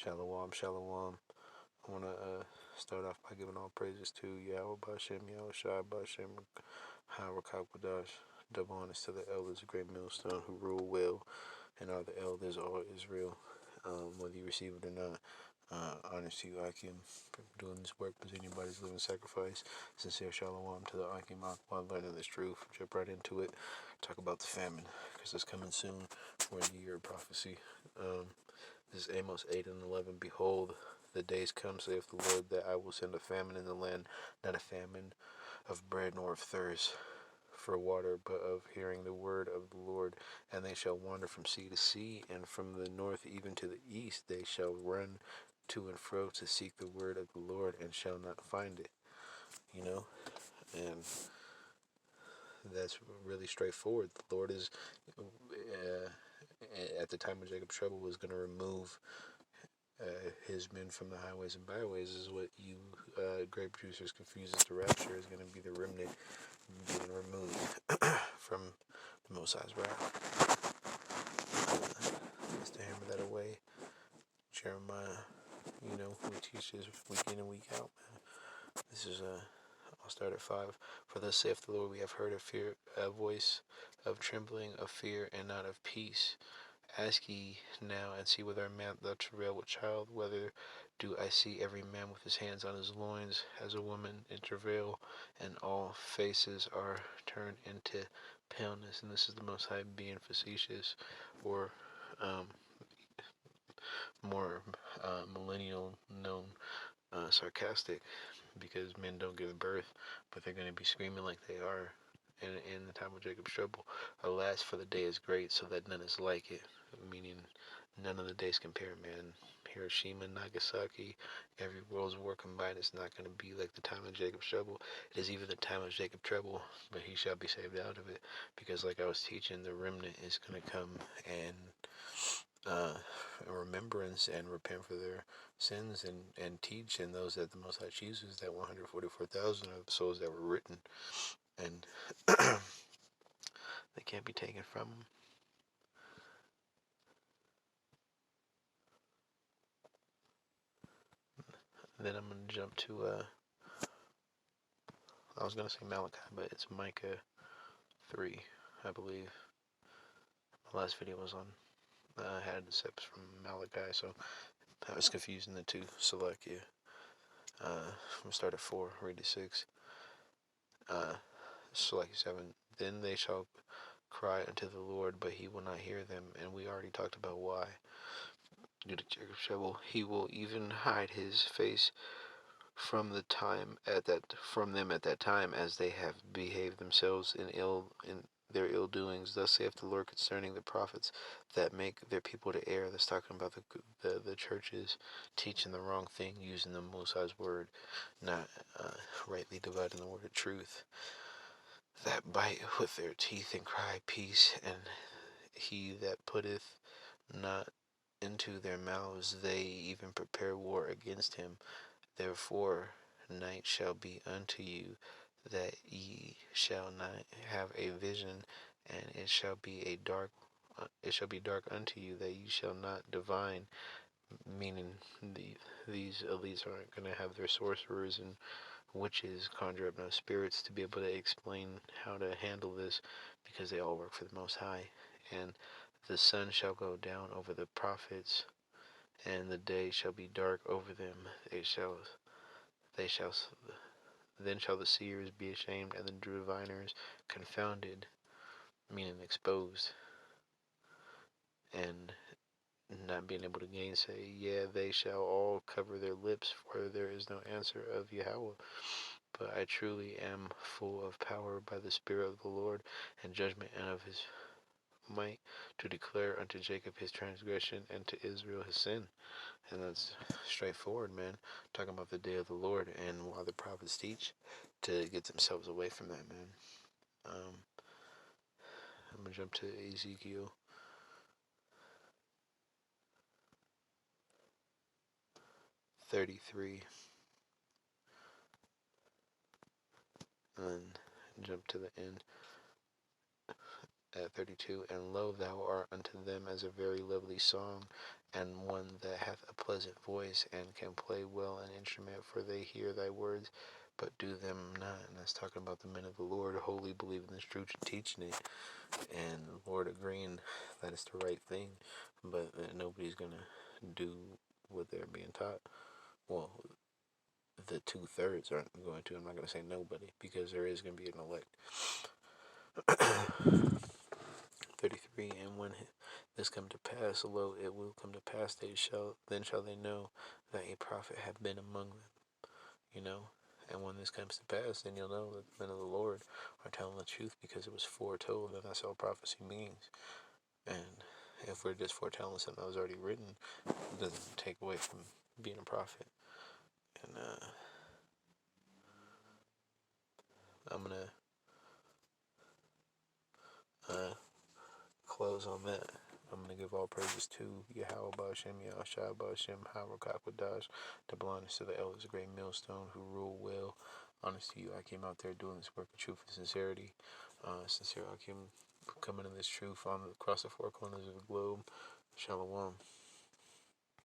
Shalom, shalom. I want to start off by giving all praises to Yahweh Bashem, Yahweh Shai Bashem, Harakakadash. Double honors to the elders of Great Millstone who rule well and are the elders of all Israel. Whether you receive it or not, honors to you, Akim, for doing this work, presenting anybody's living sacrifice. Sincere shalom to the Akim Akbar, learning this truth. Jump right into it. Talk about the famine, because it's coming soon. We're in the year of prophecy. This is Amos 8 and 11. Behold, the days come, saith the Lord, that I will send a famine in the land, not a famine of bread nor of thirst for water, but of hearing the word of the Lord. And they shall wander from sea to sea, and from the north even to the east. They shall run to and fro to seek the word of the Lord, and shall not find it. And that's really straightforward. The Lord is, at the time of Jacob's trouble, was going to remove his men from the highways and byways. Is what you grape juicers confuse as the rapture is going to be the remnant being removed from the Most High's wrath. Let's hammer that away. Jeremiah, we teach this week in and week out, man. This is I'll start at 5. For thus saith the Lord, we have heard a voice of trembling, of fear, and not of peace. Ask ye now, and see whether a man thou travail with child, whether do I see every man with his hands on his loins, as a woman in travail, and all faces are turned into paleness. And this is the Most High being facetious, or more millennial known sarcastic, because men don't give birth, but they're going to be screaming like they are in the time of Jacob's trouble. Alas, for the day is great, so that none is like it. Meaning, none of the days compare, man. Hiroshima, Nagasaki, every world's war combined is not going to be like the time of Jacob's trouble. It is even the time of Jacob's trouble, but he shall be saved out of it. Because, like I was teaching, the remnant is going to come and remembrance and repent for their sins, and teach, and those that the Most High chooses, that 144,000 of souls that were written, and they can't be taken from them. Then I'm going to jump to, I was going to say Malachi, but it's Micah 3, I believe. My last video was on, had steps from Malachi, so I was confusing the two. Salakia. I'm going to start at 4, read to 6. Salakia 7. Then they shall cry unto the Lord, but he will not hear them, and we already talked about why. Due to Jacob's trouble, he will even hide his face from them at that time, as they have behaved themselves in their ill doings. Thus saith the Lord concerning the prophets that make their people to err. That's talking about the churches teaching the wrong thing, using the Most High's word, not rightly dividing the word of truth. That bite with their teeth and cry peace, and he that putteth not into their mouths, they even prepare war against him. Therefore night shall be unto you, that ye shall not have a vision, and it shall be dark unto you, that ye shall not divine. Meaning, these elites aren't going to have their sorcerers and witches conjure up no spirits to be able to explain how to handle this, because they all work for the Most High. And the sun shall go down over the prophets, and the day shall be dark over them. Then shall the seers be ashamed, and the diviners confounded, meaning exposed, and not being able to gainsay. Yeah, they shall all cover their lips, for there is no answer of Yahweh. But I truly am full of power by the Spirit of the Lord, and judgment, and of his might, to declare unto Jacob his transgression, and to Israel his sin. And that's straightforward, man. Talking about the day of the Lord, and why the prophets teach to get themselves away from that, man. I'm going to jump to Ezekiel 33, and jump to the end at 32. And lo, thou art unto them as a very lovely song, and one that hath a pleasant voice, and can play well an instrument, for they hear thy words, but do them not. And that's talking about the men of the Lord, wholly believing this truth and teaching it, and the Lord agreeing that it's the right thing, but that nobody's going to do what they're being taught. Well, the 2/3 aren't going to. I'm not going to say nobody, because there is going to be an elect. 33. And when this come to pass, lo, it will come to pass, then shall they know that a prophet have been among them. You know, and when this comes to pass, then you'll know that the men of the Lord are telling the truth, because it was foretold, and that's all prophecy means. And if we're just foretelling something that was already written, it doesn't take away from being a prophet. And I'm gonna close on that. I'm going to give all praises to Yahweh Ba'Shem, Yahushua Ba'Shem, Harakak the blindness to the elders, a great millstone who rule well. Honest to you, I came out there doing this work of truth and sincerity. Sincere, I came coming to this truth across the four corners of the globe. Shalom.